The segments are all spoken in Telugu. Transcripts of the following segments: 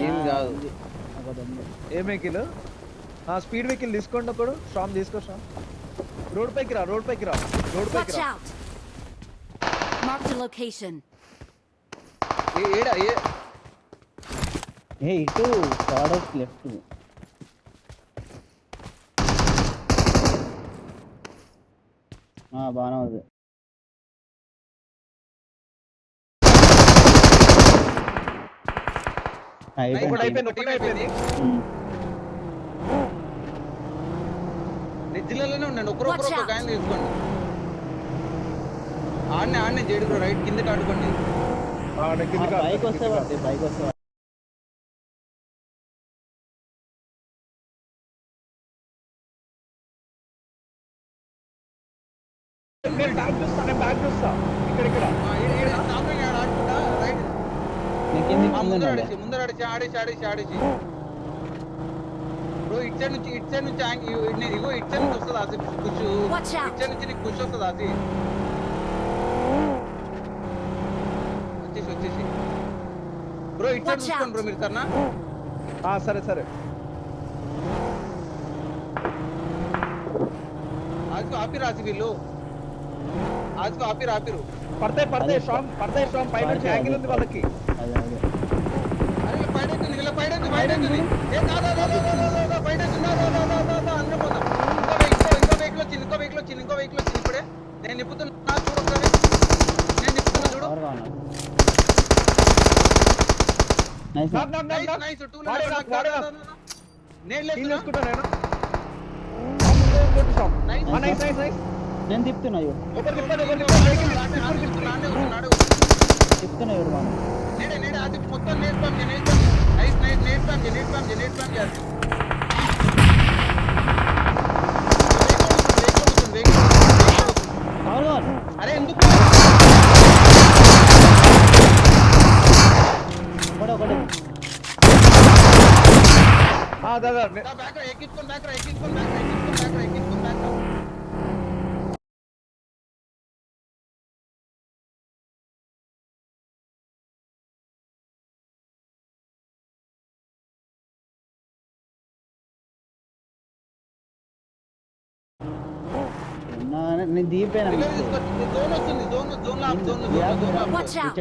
ఏం కాదు. ఏ వెహికల్? స్పీడ్ వెహికల్ తీసుకోండి ఒకడు. స్ట్రామ్ తీసుకో. స్ట్రామ్ రోడ్ పైకి రా. రోడ్ పైకి రా. రోడ్ పైకి రా. Mark the location. ఏడా ఇటు ఫారెస్ట్ లెఫ్ట్. బాగానే ఉంది. అయిపోయింది. జిల్లాలోనే ఉండండి. ఒకరొకరు ఒక గాయం తీసుకోండి. ఆడనే జేడుకో రైట్ కిందకి ఆడుకోండి. బైక్ వస్తే బైక్ వస్తే బ్యాగ్ చూస్తా. ఇక్కడ ముందర ఆడేసి బ్రో ఇట్ సైడ్ నుంచి ఇగో ఇట్ సైడ్ నుంచి వస్తుంది అది పుష్. ఇట్ సైడ్ నుంచి నీకు పుష్ వస్తుంది అది. వచ్చేసి బ్రో ఇట్ సైడ్ చూసుకోండి బ్రో మీరు సరేనా? సరే ఆజ్కు ఆపిరు వీళ్ళు. ఆజ్కు ఆపిరు పడతాయి స్ట్రామ్ పైన యాంగిల్ ఉంది వాళ్ళకి. అరే పైడెత్తుంది ఏ దాదా పైడెత్తుంది. అందరూ పోతాం. ఇంకో వెహికల్ వచ్చింది ఇప్పుడే. నేను నిప్పుతున్నా చూడు ఒకసారి. చూడు. నైస్ 2 నేను లేసుకుంటా. నేను తిప్పుతున్నా నేడే అది మొత్తం నేర్పాం అరే ఎందుకు ఎక్కించుకొని నేను దీపేనా Watch out.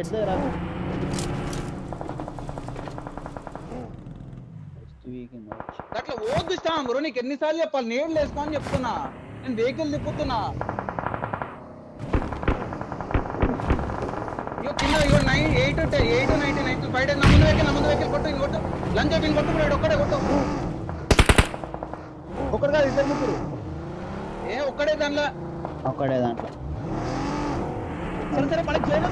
అట్లా ఓదిస్తాం బ్రో. నీకు ఎన్నిసార్లు చెప్పాలి? నేను వేసుకో అని చెప్తున్నా. నేను వెహికల్ తిప్పుతున్నా. కింద 8 90 బయట ముందు వెహికల్ కొట్టు. లంచ్ అయిపోయింది కొట్టు. ఒక్కడే కొట్టు. ఒకరు కాదు, ఇద్దరు ముగ్గురు. ఒక్కడే దాంట్లో సరే మనకి జైలు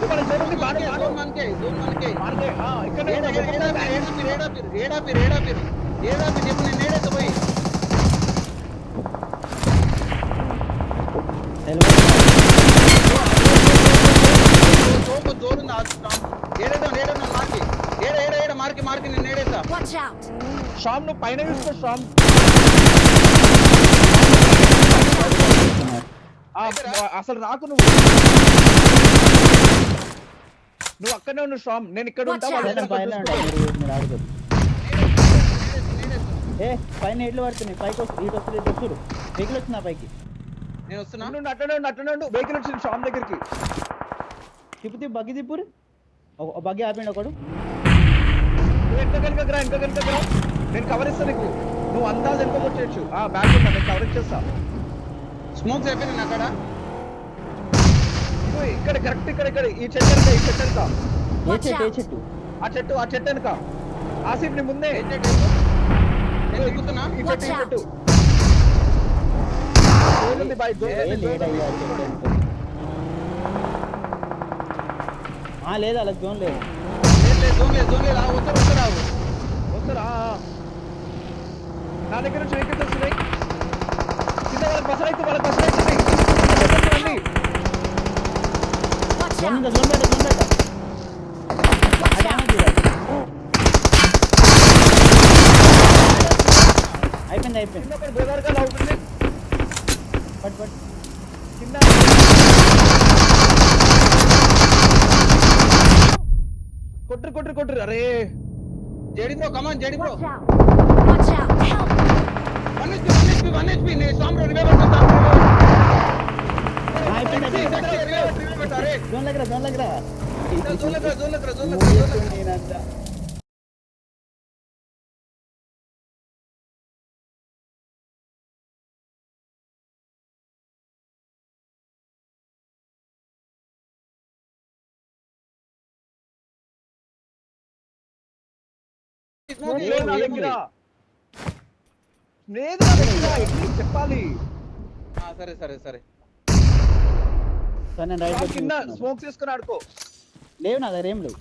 ఏడాపి చెప్పు. నేను ఏడైతే పోయి జోరుంది. ఏడేద్దాం మార్కి నేను ఏడేస్తా. షామ్ నువ్వు పైన చూసుకో. షామ్ అసలు రాకు. నువ్వు అక్కడనే ఉన్న షామ్. నేను ఇక్కడ ఉంటా. పైన ఎడ్లు పడుతున్నాయి. పైకి వస్తుంది. ఇటు వస్తుంది. వస్తుడు వెహికల్ వచ్చింది. పైకి నేను వస్తున్నా. అట్లనే వెహికల్ వచ్చింది షామ్ దగ్గరికి. తిప్పు బగ్గి తిప్పురు. బగ్గి ఆపండి ఒకడు. వెనక నేను కవర్ ఇస్తా నీకు. నువ్వు అందాజు వెనుక వచ్చేయచ్చు. బ్యాగ్ ఉన్నా, నేను కవర్ ఇచ్చేస్తా. స్మోక్స్ అయిపోయింది అక్కడ. ఇక్కడ కరెక్ట్ ఇక్కడ ఈ చెట్టు వెనుక. ఆ చెట్టు వెనుక. ఆసిఫ్ నీ ముందే. ఈ చెట్టు లేదు అలా జోన్ లేదు. వస్తారా? నా దగ్గర నుంచి వెహికల్స్ వస్తున్నాయి. కింద వాళ్ళకి బస్సులు అవుతుంది. అయిపోయింది. గోదావరికాలు అవుతుంది. కింద కొట్టురు. అరే JD bro come on JD bro Watch out! Watch out! Help! 1 HP నేను సామ్ బ్రో రివైవ్ పెట్టొస్తాను రివైవ్ పెట్టారే జోన్ లగరా జోన్ లగ్రా నేనంతా లేదు నా దగ్గర లేదు నా దగ్గర ఎట్లీస్ట్ చెప్పాలి సరే సరే సరే సార్ నేను రైట్ శ్యామ్ కింద స్మోక్ చేసుకుని ఆడుకో లేవు నా దగ్గర ఏం లేవు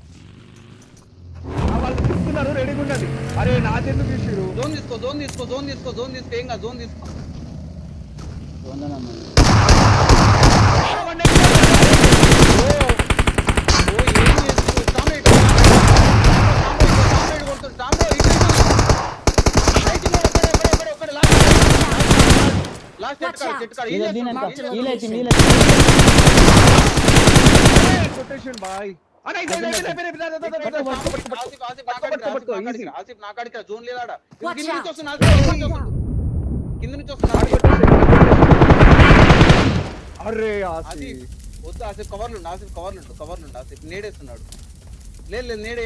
వాళ్ళు చూస్తున్నారు రెడీగా ఉండండి అరే నా చెందుకు తీసిరు జోన్ తీసుకో ఏం కాదు జోన్ తీసుకో జోన్లో నన్ను కొటేషన్ బాయ్ అరే జోన్ లేదా Watch out! కింద నుంచి వస్తున్నా అరే ఆసిఫ్ వద్దు ఆసిఫ్ కవర్లుండు ఆసిఫ్ నేడేస్తున్నాడు లేదు నేడే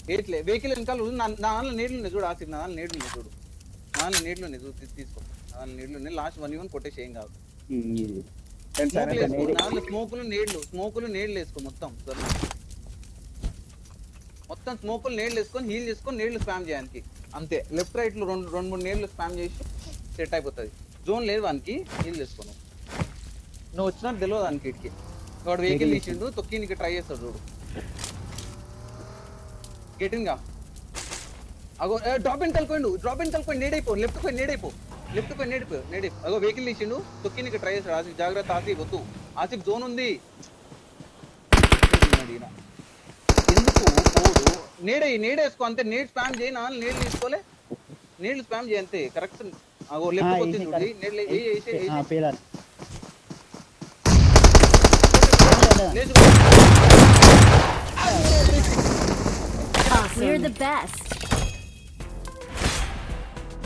ఏట్లే వెహికల్ వెనకాల నా నీళ్లు ఉన్నాయి చూడు ఆసిఫ్ నా నీళ్లు ఉన్నాయి చూడు నీళ్లు ఉన్నాయి చూడు తీసుకో నీళ్లు ఉన్నాయి లాస్ట్ 1v1 కొట్టేసి ఏం కాదు స్మోకులు నీళ్లు వేసుకో మొత్తం స్మోకులు నీళ్లు వేసుకొని హీల్ చేసుకొని నీళ్లు స్పామ్ చేయడానికి అంతే లెఫ్ట్ రైట్ లో రెండు మూడు నీళ్లు స్పామ్ చేసి సెట్ అయిపోతుంది జోన్ లేదు వానికి హీల్ చేసుకోను నువ్వు వచ్చినట్టు తెలియదు దానికి ఇటుకి వాడు వెహికల్ తీసిండు తొక్కి నీకు ట్రై చేస్తాడు చూడు గెటింగా అగో డ్రాప్ ఇన్ కలిపోయిండు నేడైపో లెఫ్ట్ పోయి అగో వెహికల్ తీసిండు తొక్కి నీకు ట్రై చేస్తాడు ఆసిఫ్ జాగ్రత్త ఆసిఫ్ వద్దు ఆసిఫ్ జోన్ ఉంది ఎందుకు పోడు నేడేసుకో అంతే నేడ్ స్పామ్ చేయి నా నీళ్ళు తీసుకోలే నీళ్ళు స్పామ్ చేయి అంతే కరెక్ట్ అగో లెఫ్ట్ వచ్చింది చూడు పేలారు Awesome. You're the best.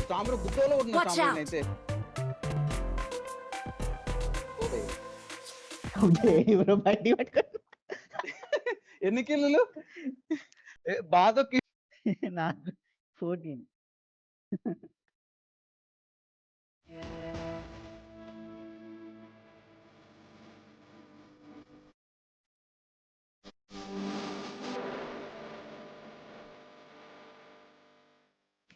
సాంబ్రో గుట్టోలో ఉన్న Watch సాంబ్రో out. అయితే ఎవరో బయటికి పట్టుకొని ఎన్ని కిల్లులు బాధ నాకు 14